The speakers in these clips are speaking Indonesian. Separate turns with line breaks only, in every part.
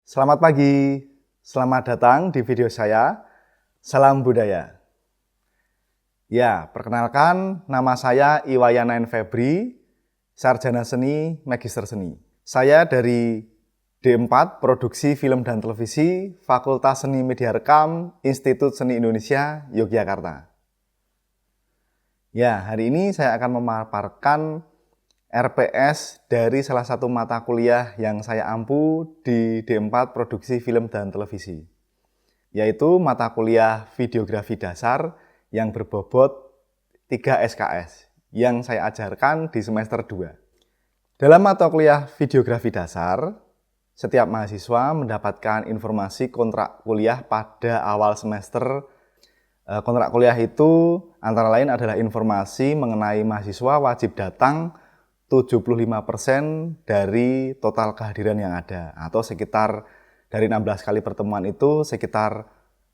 Selamat pagi, selamat datang di video saya. Salam budaya. Ya, perkenalkan nama saya Iwayan Febri, Sarjana Seni, Magister Seni. Saya dari D4 Produksi Film dan Televisi, Fakultas Seni Media Rekam, Institut Seni Indonesia, Yogyakarta. Ya, hari ini saya akan memaparkan RPS dari salah satu mata kuliah yang saya ampu di D4 Produksi Film dan Televisi, yaitu mata kuliah Videografi Dasar yang berbobot 3 SKS yang saya ajarkan di semester 2. Dalam mata kuliah Videografi Dasar, setiap mahasiswa mendapatkan informasi kontrak kuliah pada awal semester. Kontrak kuliah itu antara lain adalah informasi mengenai mahasiswa wajib datang 75% dari total kehadiran yang ada, atau sekitar dari 16 kali pertemuan itu sekitar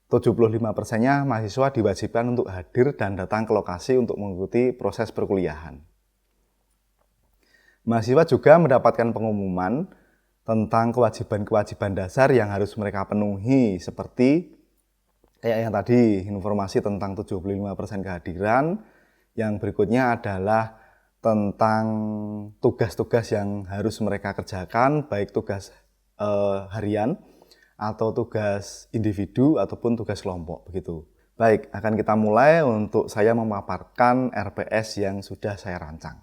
75%-nya mahasiswa diwajibkan untuk hadir dan datang ke lokasi untuk mengikuti proses perkuliahan. Mahasiswa juga mendapatkan pengumuman tentang kewajiban-kewajiban dasar yang harus mereka penuhi, seperti kayak yang tadi, informasi tentang 75% kehadiran. Yang berikutnya adalah tentang tugas-tugas yang harus mereka kerjakan, baik tugas harian atau tugas individu ataupun tugas kelompok, begitu. Baik, akan kita mulai untuk saya memaparkan RPS yang sudah saya rancang.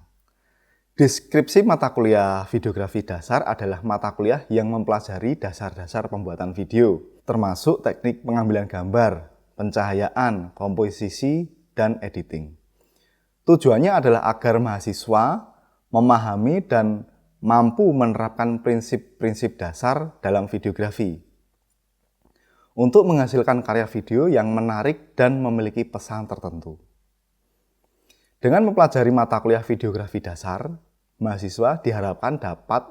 Deskripsi mata kuliah Videografi Dasar adalah mata kuliah yang mempelajari dasar-dasar pembuatan video, termasuk teknik pengambilan gambar, pencahayaan, komposisi, dan editing. Tujuannya adalah agar mahasiswa memahami dan mampu menerapkan prinsip-prinsip dasar dalam videografi untuk menghasilkan karya video yang menarik dan memiliki pesan tertentu. Dengan mempelajari mata kuliah Videografi Dasar, mahasiswa diharapkan dapat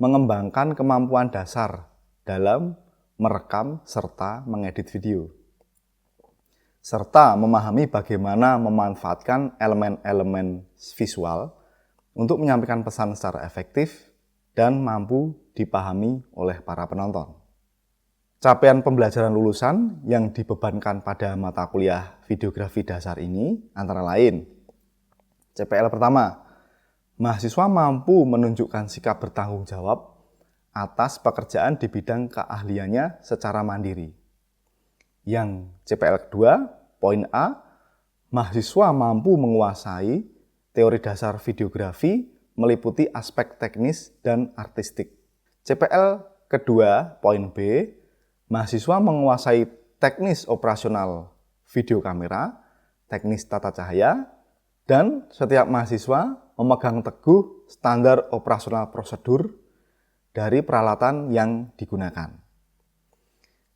mengembangkan kemampuan dasar dalam merekam serta mengedit video, serta memahami bagaimana memanfaatkan elemen-elemen visual untuk menyampaikan pesan secara efektif dan mampu dipahami oleh para penonton. Capaian pembelajaran lulusan yang dibebankan pada mata kuliah Videografi Dasar ini antara lain: CPL pertama, mahasiswa mampu menunjukkan sikap bertanggung jawab atas pekerjaan di bidang keahliannya secara mandiri. Yang CPL kedua, poin A, mahasiswa mampu menguasai teori dasar videografi meliputi aspek teknis dan artistik. CPL kedua, poin B, mahasiswa menguasai teknis operasional video kamera, teknis tata cahaya, dan setiap mahasiswa memegang teguh standar operasional prosedur dari peralatan yang digunakan.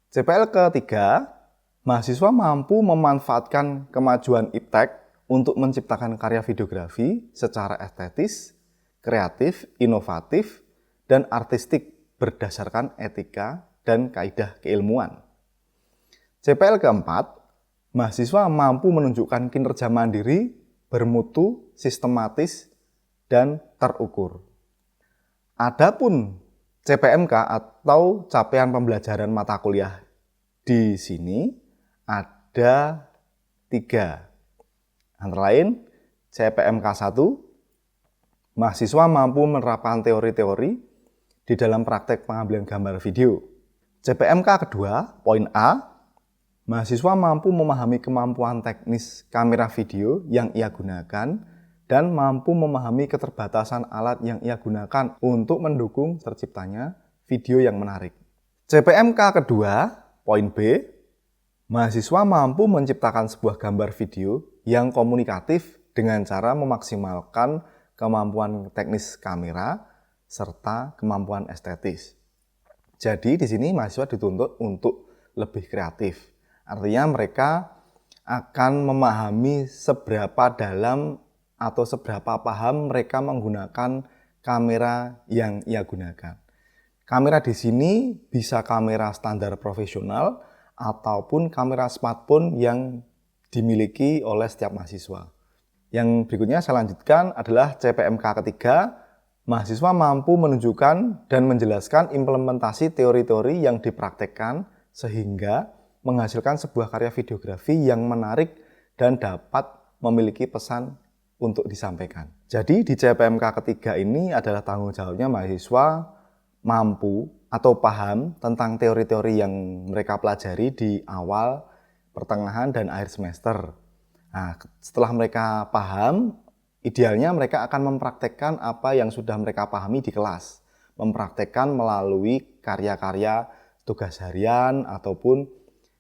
CPL ketiga, mahasiswa mampu memanfaatkan kemajuan iptek untuk menciptakan karya videografi secara estetis, kreatif, inovatif, dan artistik berdasarkan etika dan kaidah keilmuan. CPL keempat, mahasiswa mampu menunjukkan kinerja mandiri, bermutu, sistematis, dan terukur. Adapun CPMK atau capaian pembelajaran mata kuliah di sini ada 3. Antara lain, CPMK 1, mahasiswa mampu menerapkan teori-teori di dalam praktek pengambilan gambar video. CPMK kedua, poin A, mahasiswa mampu memahami kemampuan teknis kamera video yang ia gunakan dan mampu memahami keterbatasan alat yang ia gunakan untuk mendukung terciptanya video yang menarik. CPMK kedua, poin B, mahasiswa mampu menciptakan sebuah gambar video yang komunikatif dengan cara memaksimalkan kemampuan teknis kamera serta kemampuan estetis. Jadi di sini mahasiswa dituntut untuk lebih kreatif. Artinya mereka akan memahami seberapa dalam atau seberapa paham mereka menggunakan kamera yang ia gunakan. Kamera di sini bisa kamera standar profesional ataupun kamera smartphone yang dimiliki oleh setiap mahasiswa. Yang berikutnya saya lanjutkan adalah CPMK ketiga, Mahasiswa mampu menunjukkan dan menjelaskan implementasi teori-teori yang dipraktekkan sehingga menghasilkan sebuah karya videografi yang menarik dan dapat memiliki pesan untuk disampaikan. Jadi di CPMK ketiga ini adalah tanggung jawabnya mahasiswa mampu atau paham tentang teori-teori yang mereka pelajari di awal, pertengahan, dan akhir semester. Nah, setelah mereka paham, idealnya mereka akan mempraktekkan apa yang sudah mereka pahami di kelas. Mempraktekkan melalui karya-karya tugas harian ataupun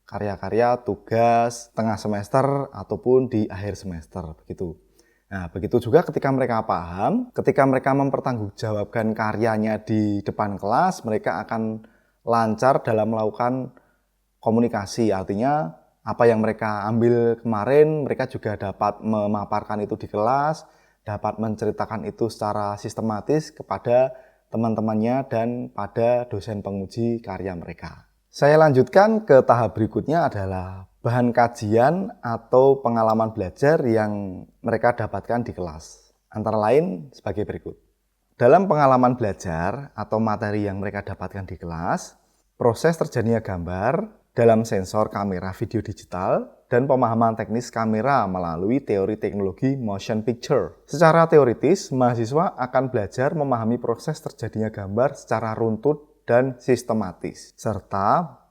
karya-karya tugas tengah semester ataupun di akhir semester, begitu. Nah, begitu juga ketika mereka paham, ketika mereka mempertanggungjawabkan karyanya di depan kelas, mereka akan lancar dalam melakukan komunikasi. Artinya, apa yang mereka ambil kemarin, mereka juga dapat memaparkan itu di kelas, dapat menceritakan itu secara sistematis kepada teman-temannya dan pada dosen penguji karya mereka. Saya lanjutkan ke tahap berikutnya adalah bahan kajian atau pengalaman belajar yang mereka dapatkan di kelas. Antara lain sebagai berikut. Dalam pengalaman belajar atau materi yang mereka dapatkan di kelas, proses terjadinya gambar dalam sensor kamera video digital dan pemahaman teknis kamera melalui teori teknologi motion picture. Secara teoritis, mahasiswa akan belajar memahami proses terjadinya gambar secara runtut dan sistematis, serta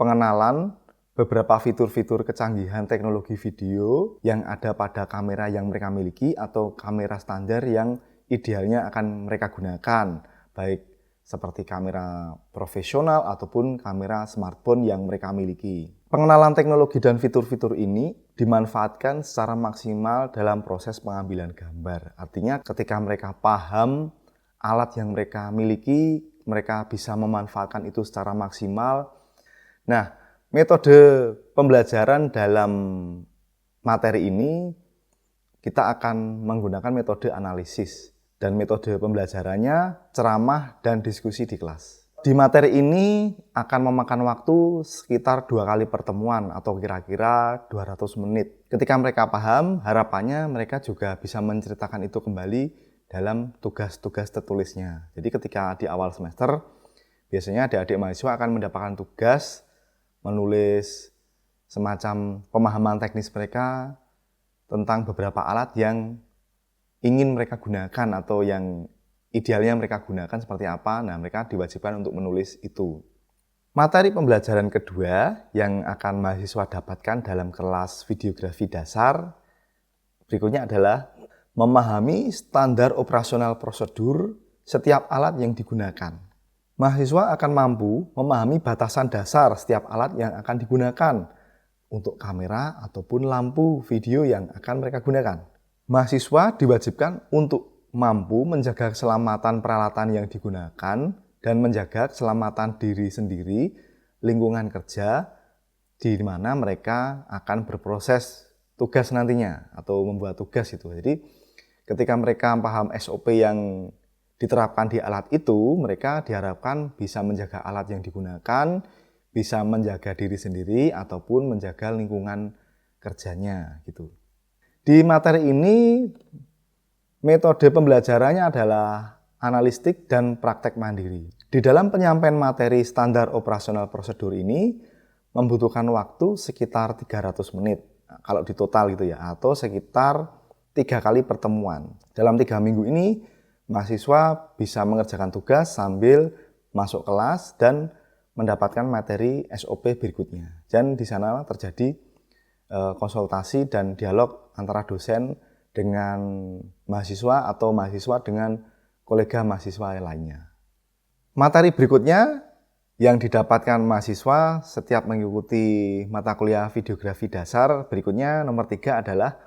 pengenalan beberapa fitur-fitur kecanggihan teknologi video yang ada pada kamera yang mereka miliki atau kamera standar yang idealnya akan mereka gunakan, baik seperti kamera profesional ataupun kamera smartphone yang mereka miliki. Pengenalan teknologi dan fitur-fitur ini dimanfaatkan secara maksimal dalam proses pengambilan gambar. Artinya ketika mereka paham alat yang mereka miliki, mereka bisa memanfaatkan itu secara maksimal. Nah, metode pembelajaran dalam materi ini kita akan menggunakan metode analisis dan metode pembelajarannya ceramah dan diskusi di kelas. Di materi ini akan memakan waktu sekitar 2 kali pertemuan atau kira-kira 200 menit. Ketika mereka paham, harapannya mereka juga bisa menceritakan itu kembali dalam tugas-tugas tertulisnya. Jadi ketika di awal semester, biasanya adik-adik mahasiswa akan mendapatkan tugas menulis semacam pemahaman teknis mereka tentang beberapa alat yang ingin mereka gunakan atau yang idealnya mereka gunakan seperti apa. Nah, mereka diwajibkan untuk menulis itu. Materi pembelajaran kedua yang akan mahasiswa dapatkan dalam kelas videografi dasar berikutnya adalah memahami standar operasional prosedur setiap alat yang digunakan. Mahasiswa akan mampu memahami batasan dasar setiap alat yang akan digunakan untuk kamera ataupun lampu video yang akan mereka gunakan. Mahasiswa diwajibkan untuk mampu menjaga keselamatan peralatan yang digunakan dan menjaga keselamatan diri sendiri, lingkungan kerja, di mana mereka akan berproses tugas nantinya atau membuat tugas itu. Jadi ketika mereka paham SOP yang diterapkan di alat itu, mereka diharapkan bisa menjaga alat yang digunakan, bisa menjaga diri sendiri ataupun menjaga lingkungan kerjanya gitu. Di materi ini metode pembelajarannya adalah analistik dan praktek mandiri. Di dalam penyampaian materi standar operasional prosedur ini membutuhkan waktu sekitar 300 menit. Nah, kalau di total gitu ya, atau sekitar 3 kali pertemuan. Dalam 3 minggu ini mahasiswa bisa mengerjakan tugas sambil masuk kelas dan mendapatkan materi SOP berikutnya. Dan di sana terjadi konsultasi dan dialog antara dosen dengan mahasiswa atau mahasiswa dengan kolega mahasiswa lainnya. Materi berikutnya yang didapatkan mahasiswa setiap mengikuti mata kuliah videografi dasar berikutnya nomor 3 adalah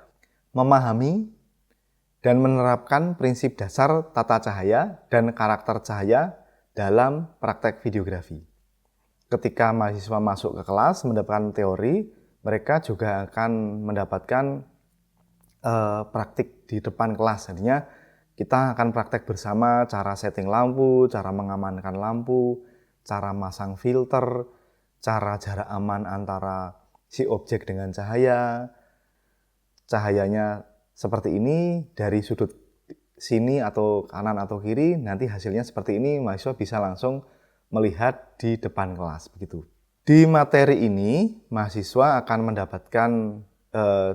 memahami dan menerapkan prinsip dasar tata cahaya dan karakter cahaya dalam praktek videografi. Ketika mahasiswa masuk ke kelas mendapatkan teori, mereka juga akan mendapatkan praktik di depan kelas. Artinya kita akan praktek bersama cara setting lampu, cara mengamankan lampu, cara masang filter, cara jarak aman antara si objek dengan cahaya, cahayanya seperti ini dari sudut sini atau kanan atau kiri, nanti hasilnya seperti ini, mahasiswa bisa langsung melihat di depan kelas begitu. Di materi ini, mahasiswa akan mendapatkan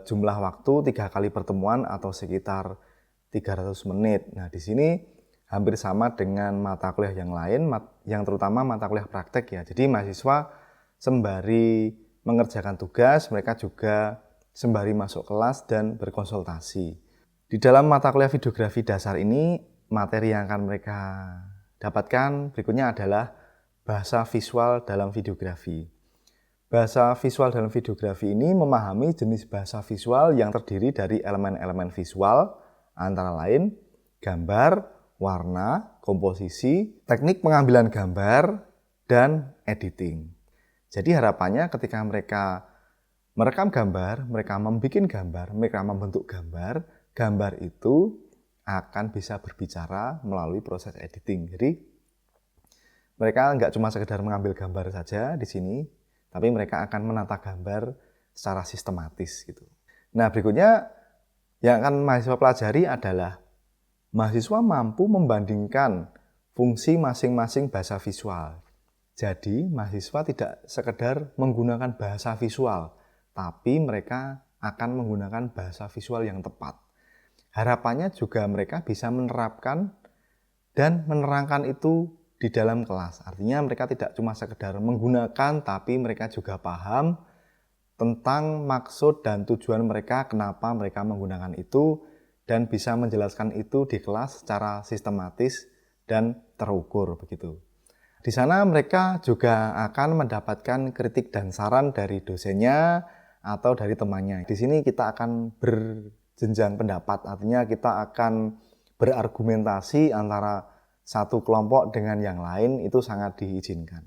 jumlah waktu 3 kali pertemuan atau sekitar 300 menit. Nah, di sini hampir sama dengan mata kuliah yang lain, yang terutama mata kuliah praktek ya. Jadi mahasiswa sembari mengerjakan tugas, mereka juga sembari masuk kelas dan berkonsultasi. Di dalam mata kuliah videografi dasar ini, materi yang akan mereka dapatkan berikutnya adalah bahasa visual dalam videografi. Bahasa visual dalam videografi ini memahami jenis bahasa visual yang terdiri dari elemen-elemen visual, antara lain gambar, warna, komposisi, teknik pengambilan gambar, dan editing. Jadi harapannya ketika mereka merekam gambar, mereka membuat gambar, mereka membentuk gambar, gambar itu akan bisa berbicara melalui proses editing. Jadi mereka nggak cuma sekedar mengambil gambar saja di sini, tapi mereka akan menata gambar secara sistematis gitu. Nah, berikutnya yang akan mahasiswa pelajari adalah mahasiswa mampu membandingkan fungsi masing-masing bahasa visual. Jadi, mahasiswa tidak sekedar menggunakan bahasa visual, tapi mereka akan menggunakan bahasa visual yang tepat. Harapannya juga mereka bisa menerapkan dan menerangkan itu di dalam kelas. Artinya mereka tidak cuma sekedar menggunakan, tapi mereka juga paham tentang maksud dan tujuan mereka, kenapa mereka menggunakan itu, dan bisa menjelaskan itu di kelas secara sistematis dan terukur begitu. Di sana mereka juga akan mendapatkan kritik dan saran dari dosennya atau dari temannya. Di sini kita akan berjenjang pendapat, artinya kita akan berargumentasi antara satu kelompok dengan yang lain, itu sangat diizinkan.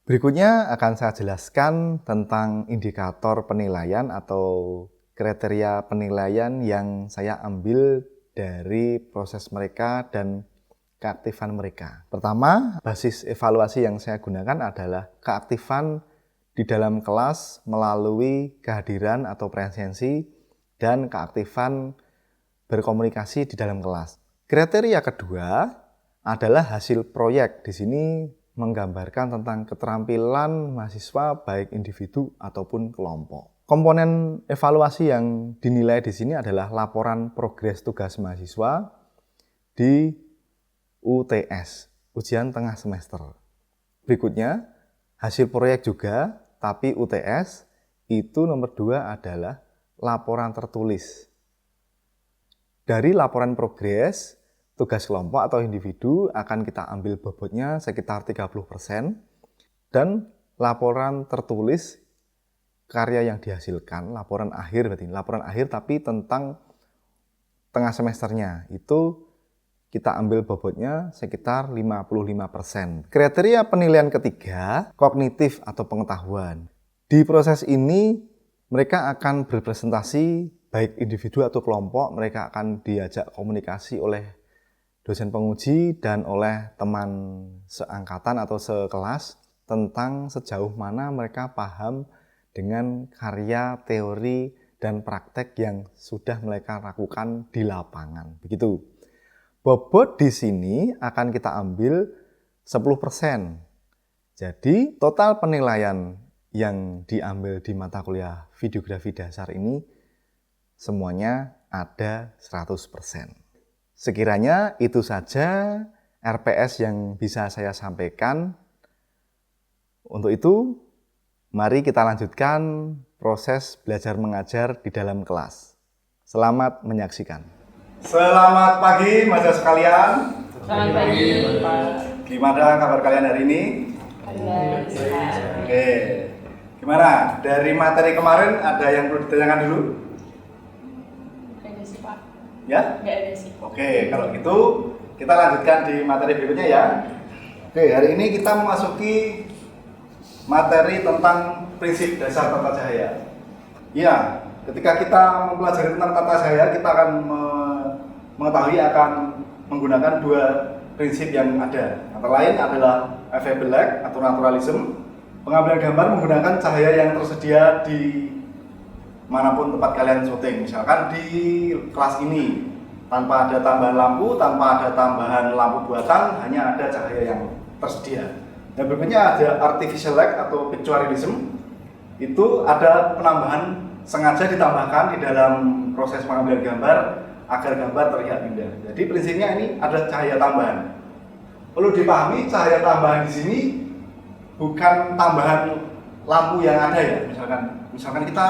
Berikutnya akan saya jelaskan tentang indikator penilaian atau kriteria penilaian yang saya ambil dari proses mereka dan keaktifan mereka. Pertama, basis evaluasi yang saya gunakan adalah keaktifan di dalam kelas melalui kehadiran atau presensi dan keaktifan berkomunikasi di dalam kelas. Kriteria kedua adalah hasil proyek. Di sini menggambarkan tentang keterampilan mahasiswa baik individu ataupun kelompok. Komponen evaluasi yang dinilai di sini adalah laporan progres tugas mahasiswa di UTS, ujian tengah semester. Berikutnya, hasil proyek juga, tapi UTS itu nomor 2 adalah laporan tertulis. Dari laporan progres tugas kelompok atau individu akan kita ambil bobotnya sekitar 30%, dan laporan tertulis karya yang dihasilkan, laporan akhir berarti laporan akhir tapi tentang tengah semesternya, itu kita ambil bobotnya sekitar 55%. Kriteria penilaian ketiga, kognitif atau pengetahuan. Di proses ini mereka akan berpresentasi baik individu atau kelompok, mereka akan diajak komunikasi oleh dosen penguji dan oleh teman seangkatan atau sekelas tentang sejauh mana mereka paham dengan karya, teori, dan praktek yang sudah mereka lakukan di lapangan. Begitu. Bobot di sini akan kita ambil 10%. Jadi total penilaian yang diambil di mata kuliah videografi dasar ini semuanya ada 100%. Sekiranya itu saja RPS yang bisa saya sampaikan. Untuk itu, mari kita lanjutkan proses belajar mengajar di dalam kelas. Selamat menyaksikan. Selamat pagi mahasiswa sekalian.
Selamat pagi, Pak.
Gimana kabar kalian hari ini? Oke. Gimana? Dari materi kemarin ada yang perlu ditanyakan dulu?
Ada sih, Pak.
Ya?
Nggak ada sih.
Oke, kalau gitu kita lanjutkan di materi berikutnya ya. Oke, hari ini kita memasuki materi tentang prinsip dasar tata cahaya. Ya, ketika kita mempelajari tentang tata cahaya, kita akan mengetahui akan menggunakan 2 prinsip yang ada. Antara lain adalah available light atau naturalism, pengambilan gambar menggunakan cahaya yang tersedia di manapun tempat kalian syuting. Misalkan di kelas ini Tanpa ada tambahan lampu, tanpa ada tambahan lampu buatan, hanya ada cahaya yang tersedia. Dan berikutnya ada artificial light atau pictorialism. Itu ada penambahan sengaja ditambahkan di dalam proses pengambilan gambar agar gambar terlihat indah. Jadi prinsipnya ini ada cahaya tambahan. Perlu dipahami cahaya tambahan di sini bukan tambahan lampu yang ada ya. Misalkan kita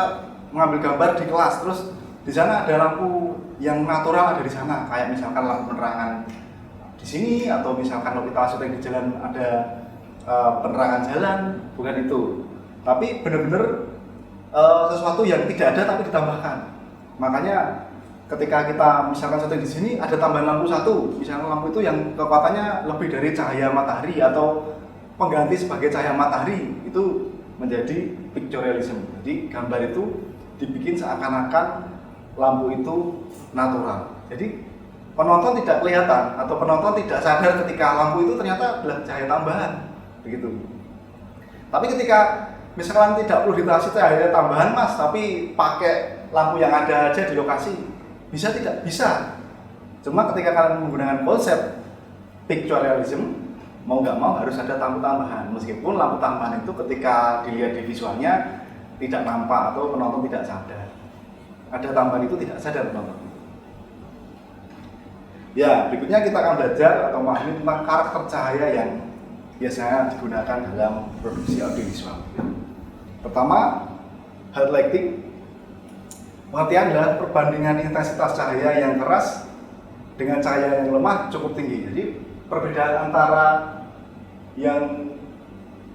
mengambil gambar di kelas, terus di sana ada lampu yang natural ada di sana, kayak misalkan lampu penerangan di sini, atau misalkan kalau kita syuting di jalan ada penerangan jalan, bukan itu. Tapi benar-benar sesuatu yang tidak ada tapi ditambahkan. Makanya ketika kita misalkan syuting di sini ada tambahan lampu satu, misalkan lampu itu yang kekuatannya lebih dari cahaya matahari atau pengganti sebagai cahaya matahari, itu menjadi pictorialism. Jadi gambar itu dibikin seakan-akan lampu itu natural. Jadi penonton tidak kelihatan atau penonton tidak sadar ketika lampu itu ternyata adalah cahaya tambahan, begitu. Tapi ketika misalkan tidak perlu dikasih cahaya tambahan mas, tapi pakai lampu yang ada aja di lokasi, bisa tidak? Bisa. Cuma ketika kalian menggunakan konsep pictorialism, mau nggak mau harus ada lampu tambahan. Meskipun lampu tambahan itu ketika dilihat di visualnya tidak nampak atau penonton tidak sadar. Ada tambahan itu tidak sadar penonton. Ya, berikutnya kita akan belajar atau memahami tentang karakter cahaya yang biasanya digunakan dalam produksi audiovisual. Pertama, hard lighting. Pengertian adalah perbandingan intensitas cahaya yang keras dengan cahaya yang lemah cukup tinggi. Jadi perbedaan antara yang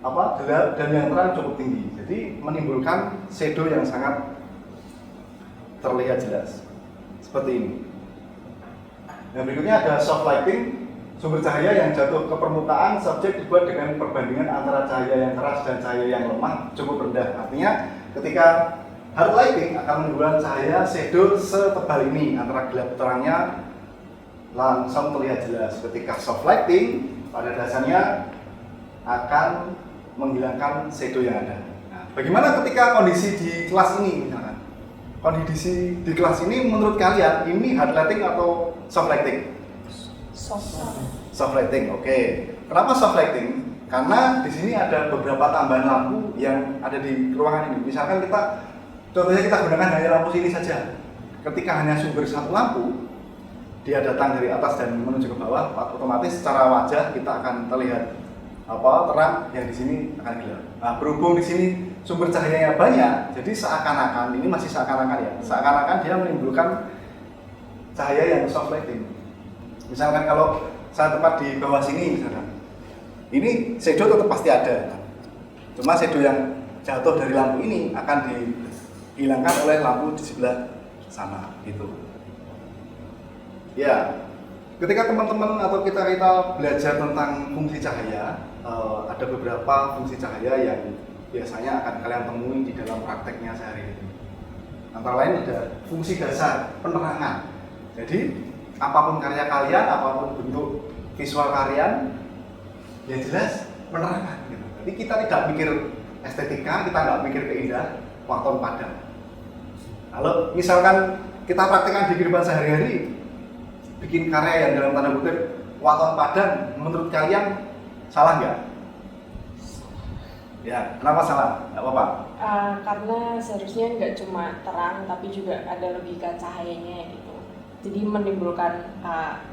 gelap dan yang terang cukup tinggi. Jadi menimbulkan shadow yang sangat terlihat jelas seperti ini. Dan berikutnya ada soft lighting, sumber cahaya yang jatuh ke permukaan subjek dibuat dengan perbandingan antara cahaya yang keras dan cahaya yang lemah cukup rendah. Artinya ketika hard lighting akan menimbulkan cahaya shadow setebal ini, antara gelap terangnya langsung terlihat jelas. Ketika soft lighting pada dasarnya akan menghilangkan shadow yang ada. Nah, bagaimana ketika kondisi di kelas ini misalkan? Kondisi di kelas ini menurut kalian ini hard lighting atau soft lighting? Soft lighting, oke. Kenapa soft lighting? Karena di sini ada beberapa tambahan lampu yang ada di ruangan ini. Misalkan contohnya kita gunakan hanya lampu sini saja. Ketika hanya sumber satu lampu, dia datang dari atas dan menuju ke bawah, otomatis secara wajah kita akan terlihat terang, yang di sini akan gelap. Nah, berhubung di sini sumber cahayanya banyak, jadi seakan-akan, ini masih seakan-akan ya, seakan-akan dia menimbulkan cahaya yang soft lighting. Misalkan kalau saya tepat di bawah sini misalkan, ini shadow tetap pasti ada, cuma shadow yang jatuh dari lampu ini akan dihilangkan oleh lampu di sebelah sana gitu. Ya, ketika teman-teman atau kita belajar tentang fungsi cahaya, ada beberapa fungsi cahaya yang biasanya akan kalian temui di dalam prakteknya sehari-hari. Antara lain ada fungsi dasar penerangan. Jadi apapun karya kalian, apapun bentuk visual kalian, ya jelas penerangan. Gitu. Jadi kita tidak mikir estetika, kita nggak mikir keindahan, waton padang. Kalau misalkan kita praktekkan di kehidupan sehari-hari, bikin karya yang dalam tanda kutip waton padang, menurut kalian salah nggak? Ya, kenapa salah? Nggak apa-apa.
Karena seharusnya nggak cuma terang, tapi juga ada logika cahayanya gitu. Jadi menimbulkan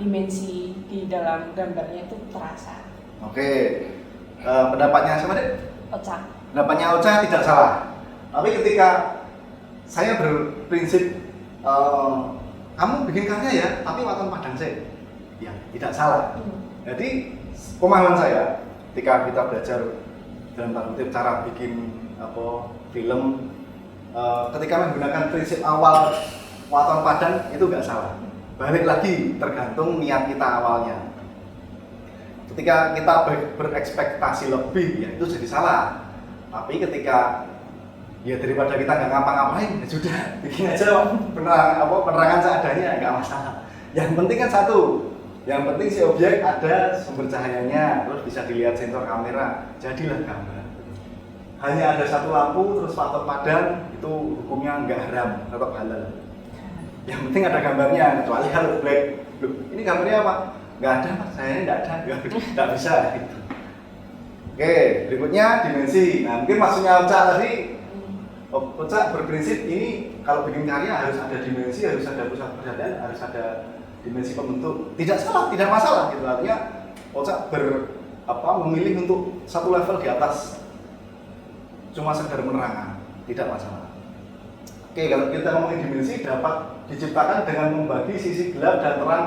dimensi di dalam gambarnya itu terasa.
Oke, pendapatnya siapa deh?
Ocha.
Pendapatnya Ocha tidak salah. Tapi ketika saya berprinsip kamu bikin karya ya, tapi waton padang sih, ya tidak salah. Jadi pemahaman saya ketika kita belajar dalam tanda kutip cara bikin film, ketika menggunakan prinsip awal waton padang itu nggak salah. Balik lagi tergantung niat kita awalnya. Ketika kita berekspektasi lebih, ya itu jadi salah. Tapi ketika ya daripada kita nggak ngapa-ngapain, ya sudah bikin aja penerangan seadanya, nggak masalah. Yang penting kan satu, yang penting si objek ada sumber cahayanya, terus bisa dilihat sensor kamera, jadilah gambar. Hanya ada satu lampu terus waton padang, itu hukumnya nggak haram, tetap halal. Yang penting ada gambarnya, kecuali kalau black. Loh, ini gambarnya apa? Nggak ada mas, sayangnya nggak ada, nggak bisa gitu. Oke, berikutnya dimensi. Nah mungkin maksudnya Ocha tadi, Ocha berprinsip ini kalau bikin karya harus ada dimensi, harus ada pusat perhatian, harus ada dimensi pembentuk. Tidak salah, tidak masalah gitu. Artinya Ocha memilih untuk satu level di atas cuma sekedar menerangkan, tidak masalah. Oke, kalau kita ngomongin dimensi dapat diciptakan dengan membagi sisi gelap dan terang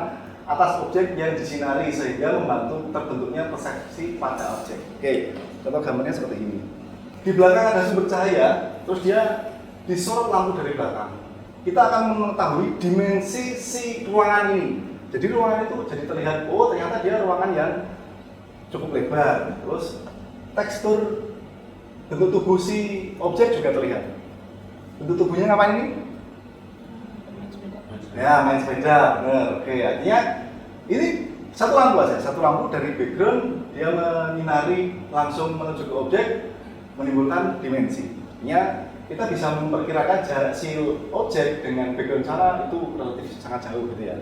atas objek yang disinari sehingga membantu terbentuknya persepsi pada objek. Oke, contoh gambarnya seperti ini. Di belakang ada sumber cahaya, terus dia disorot lampu dari belakang. Kita akan mengetahui dimensi si ruangan ini. Jadi ruangan itu jadi terlihat, oh ternyata dia ruangan yang cukup lebar. Terus tekstur bentuk tubuh si objek juga terlihat. Bentuk tubuhnya ngapain ini? Ya, main sepeda, benar. Oke, artinya ini satu lampu aja, satu lampu dari background dia menyinari langsung menuju ke objek, menimbulkan dimensi. Artinya kita bisa memperkirakan jarak si objek dengan background cara itu relatif sangat jauh gitu ya.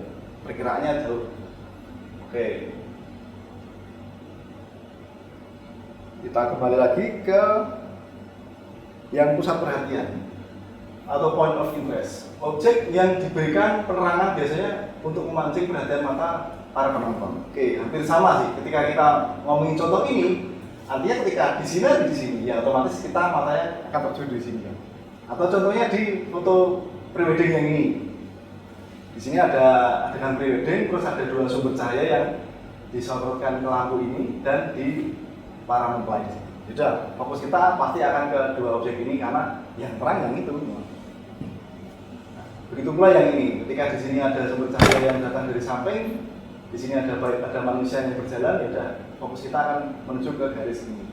Perkiraannya jauh. Oke. Kita kembali lagi ke yang pusat perhatian atau point of interest. Objek yang diberikan penerangan biasanya untuk memancing perhatian mata para penonton. Oke, hampir sama sih. Ketika kita ngomongin contoh ini, artinya ketika di sini, ya otomatis kita matanya akan tertuju di sini. Atau contohnya di foto prewedding yang ini. Di sini ada adegan prewedding, terus ada dua sumber cahaya yang disorotkan ke lampu ini dan di para mempelai. Sudah, fokus kita pasti akan ke dua objek ini karena yang terang yang itu. Begitu pula yang ini, ketika di sini ada sumber cahaya yang datang dari samping, di sini ada manusia yang berjalan, ya udah fokus kita akan menuju ke garis ini.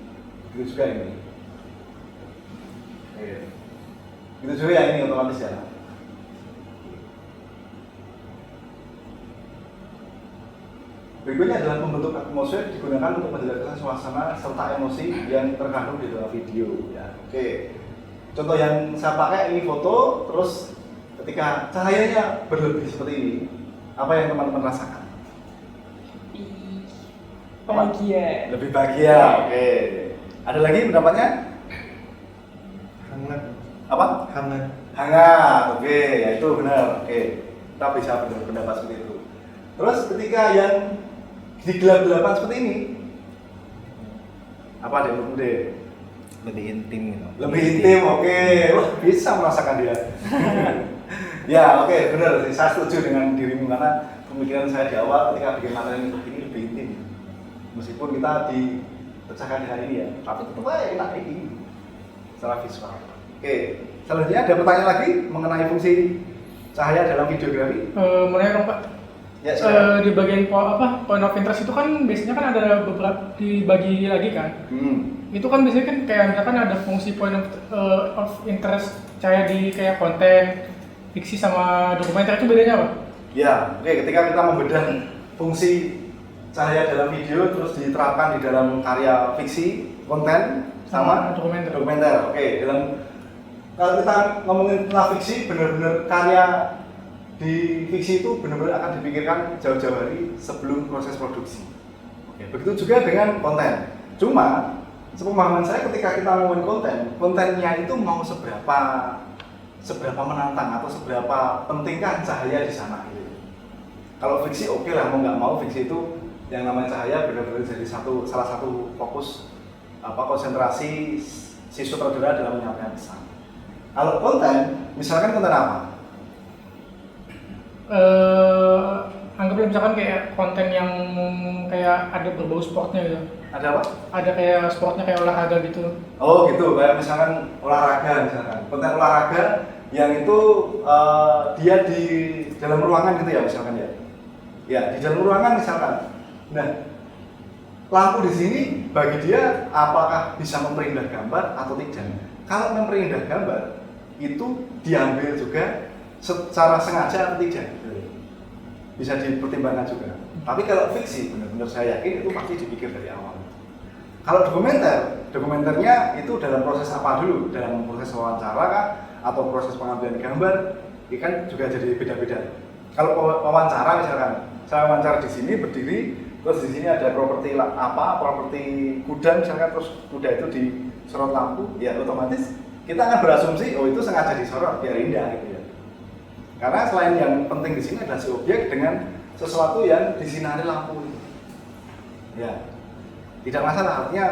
Begitu juga ini. Oke. Begitu juga yang ini otomatis ya. Berikutnya adalah pembentuk atmosfer digunakan untuk menjelaskan suasana serta emosi yang terkandung di dalam video. Ya. Oke. Contoh yang saya pakai ini foto, terus ketika cahayanya berlebih seperti ini, apa yang teman-teman rasakan?
Bahagia.
Lebih bahagia. Oke. Ada lagi pendapatnya?
Hangat.
Apa?
Hangat.
Hangat. Oke, ya itu benar. Oke. Kita bisa berpendapat seperti itu. Terus ketika yang di gelap-gelapan seperti ini, apa deh menurut deh?
Lebih intim gitu.
Lebih intim, oke. Wah, bisa merasakan dia. Ya, oke, benar. Saya setuju dengan dirimu karena pemikiran saya di awal ketika bikin materi ini lebih intim. Meskipun kita dipecahkan dengan ini ya, tapi tetap aja enak ini secara visual. Oke, selanjutnya ada pertanyaan lagi mengenai fungsi cahaya dalam videografi?
Mau nanya dong Pak.
Ya,
di bagian point of interest itu kan biasanya kan ada beberapa dibagi lagi kan. Itu kan biasanya kan kayak misalkan ada fungsi point of interest cahaya di kayak konten fiksi sama dokumenter, itu bedanya apa?
Ya, oke. Ketika kita membedah fungsi cahaya dalam video terus diterapkan di dalam karya fiksi, konten sama dokumenter. Oke, kalau kita ngomongin tentang fiksi, benar-benar karya di fiksi itu benar-benar akan dipikirkan jauh-jauh hari sebelum proses produksi. Oke, begitu juga dengan konten. Cuma sepemahaman saya ketika kita ngomongin kontennya itu mau seberapa menantang atau seberapa pentingkah cahaya di sana gitu. Kalau fiksi oke lah, mau nggak mau fiksi itu yang namanya cahaya benar-benar jadi salah satu fokus konsentrasi si sutradara dalam menyampaikan pesan. Kalau konten, misalkan konten apa?
Anggaplah misalkan kayak konten yang kayak ada berbau sportnya gitu.
Ada apa?
Ada kayak sportnya kayak olahraga gitu.
Oh gitu, kayak misalkan olahraga misalkan. Konten olahraga yang itu dia di dalam ruangan gitu ya misalkan ya. Ya, di dalam ruangan misalkan. Nah, lampu di sini bagi dia apakah bisa memperindah gambar atau tidak? Kalau memperindah gambar itu diambil juga secara sengaja atau tidak, bisa dipertimbangkan juga. Tapi kalau fiksi, benar-benar saya yakin itu pasti dipikir dari awal. Kalau dokumenternya itu dalam proses apa dulu? Dalam proses wawancara kah? Atau proses pengambilan gambar? ini kan juga jadi beda-beda. Kalau wawancara misalkan, saya wawancara di sini berdiri, terus di sini ada properti kuda misalkan, terus kuda itu disorot lampu, ya otomatis kita akan berasumsi oh itu sengaja disorot biar indah gitu ya. Karena selain yang penting di sini adalah si objek dengan sesuatu yang disinari lampu itu. Ya, tidak masalah, artinya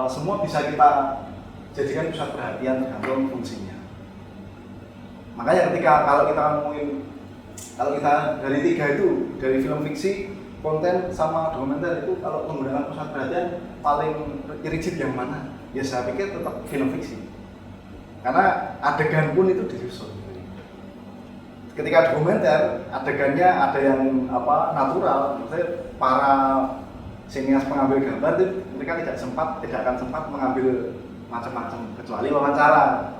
semua bisa kita jadikan pusat perhatian tergantung fungsinya. Makanya kalau kita dari tiga itu, dari film fiksi, konten sama dokumenter itu kalau menggunakan pusat perhatian paling rigid yang mana? Ya saya pikir tetap film fiksi. Karena adegan pun itu disusun. Ketika dokumenter, adegannya ada yang natural, maksudnya para sinias pengambil gambar itu mereka tidak akan sempat mengambil macam-macam kecuali wawancara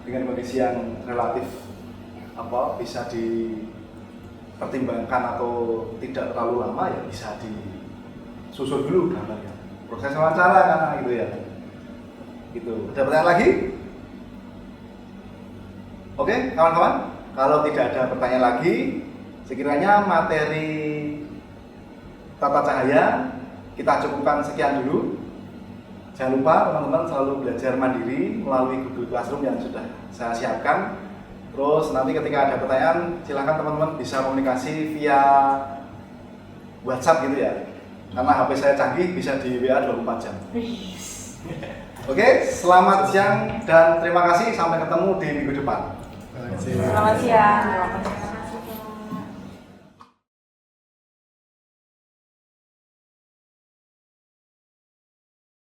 dengan kondisi yang relatif bisa dipertimbangkan atau tidak terlalu lama, ya bisa disusun dulu gambarnya. Proses wawancara karena gitu ya. Gitu. Ada pertanyaan lagi? Oke, kawan-kawan. Kalau tidak ada pertanyaan lagi, sekiranya materi tata cahaya kita cukupkan sekian dulu. Jangan lupa teman-teman selalu belajar mandiri melalui Google Classroom yang sudah saya siapkan. Terus nanti ketika ada pertanyaan, silakan teman-teman bisa komunikasi via WhatsApp gitu ya. Karena HP saya canggih, bisa di WA 24 jam. Oke, selamat siang dan terima kasih. Sampai ketemu di minggu depan.
Selamat siang.